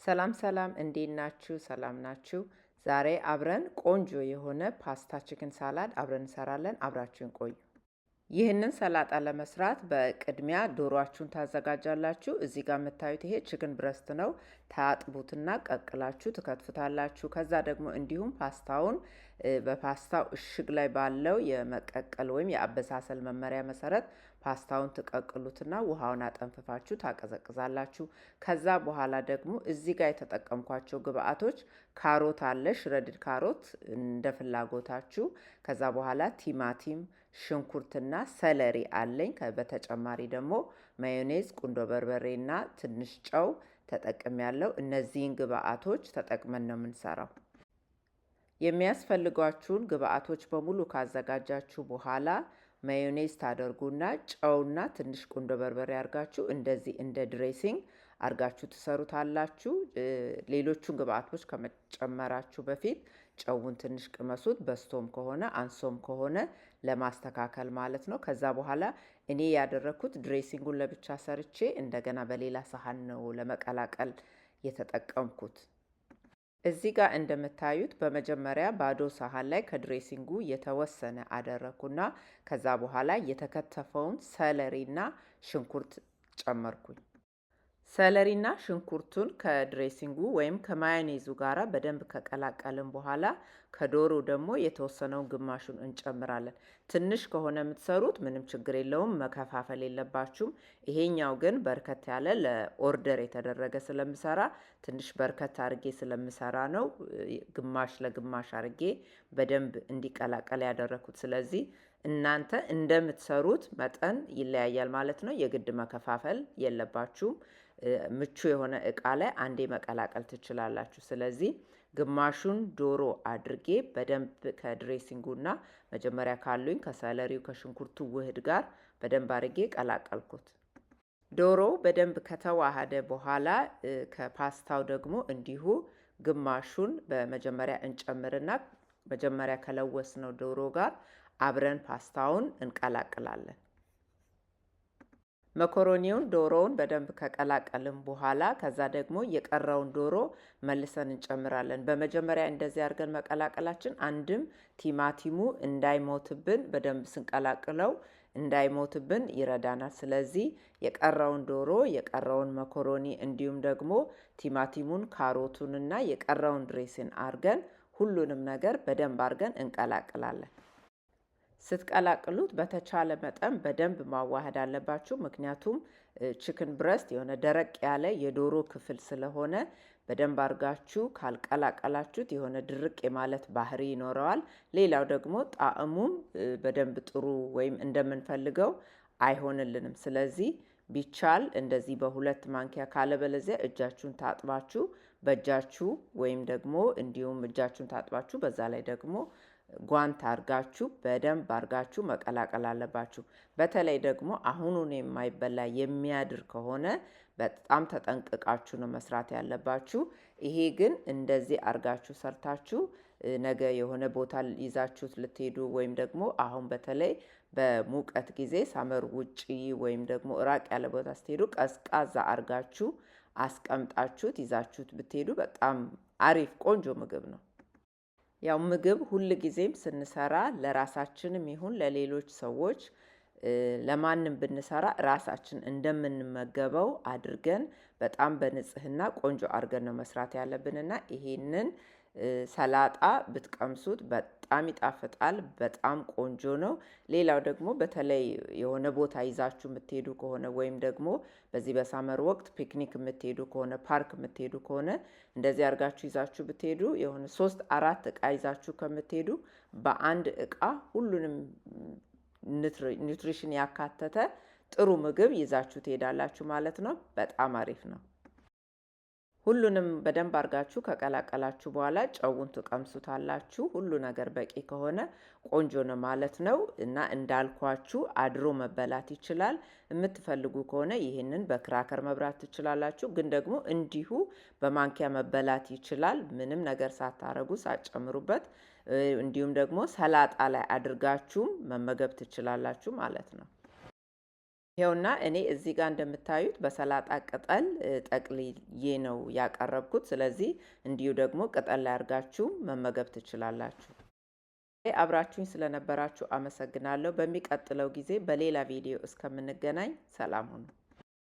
ሰላም ሰላም እንዴት ናችሁ? ሰላም ናችሁ? ዛሬ አብረን ቆንጆ የሆነ ፓስታ ቺክን ሳላድ አብረን እንሰራለን። አብራችሁን ቆዩ። ይህንን ሰላጣ ለመስራት በቅድሚያ ዶሮአችሁን ታዘጋጃላችሁ። እዚህ ጋር የምታዩት ይሄ ቺክን ብረስት ነው። ታጥቡትና ቀቅላችሁ ትከትፉታላችሁ። ከዛ ደግሞ እንዲሁም ፓስታውን በፓስታው እሽግ ላይ ባለው የመቀቀል ወይም የአበሳሰል መመሪያ መሰረት ፓስታውን ትቀቅሉትና ውሃውን አጠንፍፋችሁ ታቀዘቅዛላችሁ። ከዛ በኋላ ደግሞ እዚህ ጋር የተጠቀምኳቸው ግብአቶች ካሮት አለ፣ ሽረድድ ካሮት እንደ ፍላጎታችሁ። ከዛ በኋላ ቲማቲም፣ ሽንኩርትና ሰለሪ አለኝ። በተጨማሪ ደግሞ ማዮኔዝ፣ ቁንዶ በርበሬና ትንሽ ጨው ተጠቅሜያለሁ። እነዚህን ግብአቶች ተጠቅመን ነው የምንሰራው። የሚያስፈልጓችሁን ግብአቶች በሙሉ ካዘጋጃችሁ በኋላ ማዮኔዝ ታደርጉና ጨውና ትንሽ ቁንዶ በርበሬ አርጋችሁ እንደዚህ እንደ ድሬሲንግ አርጋችሁ ትሰሩታላችሁ። ሌሎቹን ግብአቶች ከመጨመራችሁ በፊት ጨውን ትንሽ ቅመሱት። በስቶም ከሆነ አንሶም ከሆነ ለማስተካከል ማለት ነው። ከዛ በኋላ እኔ ያደረኩት ድሬሲንጉን ለብቻ ሰርቼ እንደገና በሌላ ሳህን ነው ለመቀላቀል የተጠቀምኩት። እዚህ ጋር እንደምታዩት በመጀመሪያ ባዶ ሳህን ላይ ከድሬሲንጉ የተወሰነ አደረኩና ከዛ በኋላ የተከተፈውን ሰለሪና ሽንኩርት ጨመርኩኝ። ሰለሪና ሽንኩርቱን ከድሬሲንጉ ወይም ከማዮኔዙ ጋራ በደንብ ከቀላቀልን በኋላ ከዶሮ ደግሞ የተወሰነውን ግማሹን እንጨምራለን። ትንሽ ከሆነ የምትሰሩት ምንም ችግር የለውም፣ መከፋፈል የለባችሁም። ይሄኛው ግን በርከት ያለ ለኦርደር የተደረገ ስለምሰራ ትንሽ በርከት አርጌ ስለምሰራ ነው ግማሽ ለግማሽ አርጌ በደንብ እንዲቀላቀል ያደረኩት። ስለዚህ እናንተ እንደምትሰሩት መጠን ይለያያል ማለት ነው። የግድ መከፋፈል የለባችሁም። ምቹ የሆነ እቃ ላይ አንዴ መቀላቀል ትችላላችሁ። ስለዚህ ግማሹን ዶሮ አድርጌ በደንብ ከድሬሲንጉና መጀመሪያ ካሉኝ ከሰለሪው ከሽንኩርቱ ውህድ ጋር በደንብ አድርጌ ቀላቀልኩት። ዶሮው በደንብ ከተዋሃደ በኋላ ከፓስታው ደግሞ እንዲሁ ግማሹን በመጀመሪያ እንጨምርና መጀመሪያ ከለወስነው ዶሮ ጋር አብረን ፓስታውን እንቀላቅላለን። መኮሮኒውን ዶሮውን በደንብ ከቀላቀልን በኋላ ከዛ ደግሞ የቀረውን ዶሮ መልሰን እንጨምራለን። በመጀመሪያ እንደዚህ አድርገን መቀላቀላችን አንድም ቲማቲሙ እንዳይሞትብን በደንብ ስንቀላቅለው እንዳይሞትብን ይረዳናል። ስለዚህ የቀረውን ዶሮ፣ የቀረውን መኮሮኒ እንዲሁም ደግሞ ቲማቲሙን፣ ካሮቱንና የቀረውን ድሬሲን አድርገን ሁሉንም ነገር በደንብ አድርገን እንቀላቅላለን። ስትቀላቅሉት በተቻለ መጠን በደንብ ማዋሃድ አለባችሁ። ምክንያቱም ቺክን ብረስት የሆነ ደረቅ ያለ የዶሮ ክፍል ስለሆነ በደንብ አድርጋችሁ ካልቀላቀላችሁት የሆነ ድርቅ የማለት ባህሪ ይኖረዋል። ሌላው ደግሞ ጣዕሙም በደንብ ጥሩ ወይም እንደምንፈልገው አይሆንልንም። ስለዚህ ቢቻል እንደዚህ በሁለት ማንኪያ ካለበለዚያ እጃችሁን ታጥባችሁ በእጃችሁ ወይም ደግሞ እንዲሁም እጃችሁን ታጥባችሁ በዛ ላይ ደግሞ ጓንት አርጋችሁ በደንብ አርጋችሁ መቀላቀል አለባችሁ። በተለይ ደግሞ አሁኑን የማይበላ የሚያድር ከሆነ በጣም ተጠንቅቃችሁ ነው መስራት ያለባችሁ። ይሄ ግን እንደዚህ አርጋችሁ ሰርታችሁ ነገ የሆነ ቦታ ይዛችሁት ልትሄዱ ወይም ደግሞ አሁን በተለይ በሙቀት ጊዜ ሳመር ውጪ ወይም ደግሞ ራቅ ያለ ቦታ ስትሄዱ ቀዝቃዛ አርጋችሁ አስቀምጣችሁት ይዛችሁት ብትሄዱ በጣም አሪፍ ቆንጆ ምግብ ነው። ያው ምግብ ሁል ጊዜም ስንሰራ ለራሳችንም ይሁን ለሌሎች ሰዎች ለማንም ብንሰራ ራሳችን እንደምንመገበው አድርገን በጣም በንጽህና ቆንጆ አድርገን ነው መስራት ያለብንና ይሄንን ሰላጣ ብትቀምሱት በጣም ይጣፍጣል። በጣም ቆንጆ ነው። ሌላው ደግሞ በተለይ የሆነ ቦታ ይዛችሁ የምትሄዱ ከሆነ ወይም ደግሞ በዚህ በሳመር ወቅት ፒክኒክ የምትሄዱ ከሆነ ፓርክ የምትሄዱ ከሆነ እንደዚህ አድርጋችሁ ይዛችሁ ብትሄዱ የሆነ 3-4 እቃ ይዛችሁ ከምትሄዱ በአንድ እቃ ሁሉንም ኒውትሪሽን ያካተተ ጥሩ ምግብ ይዛችሁ ትሄዳላችሁ ማለት ነው። በጣም አሪፍ ነው። ሁሉንም በደንብ አድርጋችሁ ከቀላቀላችሁ በኋላ ጨውን ትቀምሱታላችሁ። ሁሉ ነገር በቂ ከሆነ ቆንጆ ነው ማለት ነው እና እንዳልኳችሁ አድሮ መበላት ይችላል። የምትፈልጉ ከሆነ ይህንን በክራከር መብላት ትችላላችሁ። ግን ደግሞ እንዲሁ በማንኪያ መበላት ይችላል፣ ምንም ነገር ሳታረጉ ሳትጨምሩበት። እንዲሁም ደግሞ ሰላጣ ላይ አድርጋችሁም መመገብ ትችላላችሁ ማለት ነው። ይኸውና እኔ እዚህ ጋር እንደምታዩት በሰላጣ ቅጠል ጠቅልዬ ነው ያቀረብኩት። ስለዚህ እንዲሁ ደግሞ ቅጠል ላይ አድርጋችሁ መመገብ ትችላላችሁ። አብራችሁኝ ስለነበራችሁ አመሰግናለሁ። በሚቀጥለው ጊዜ በሌላ ቪዲዮ እስከምንገናኝ ሰላም ሁኑ።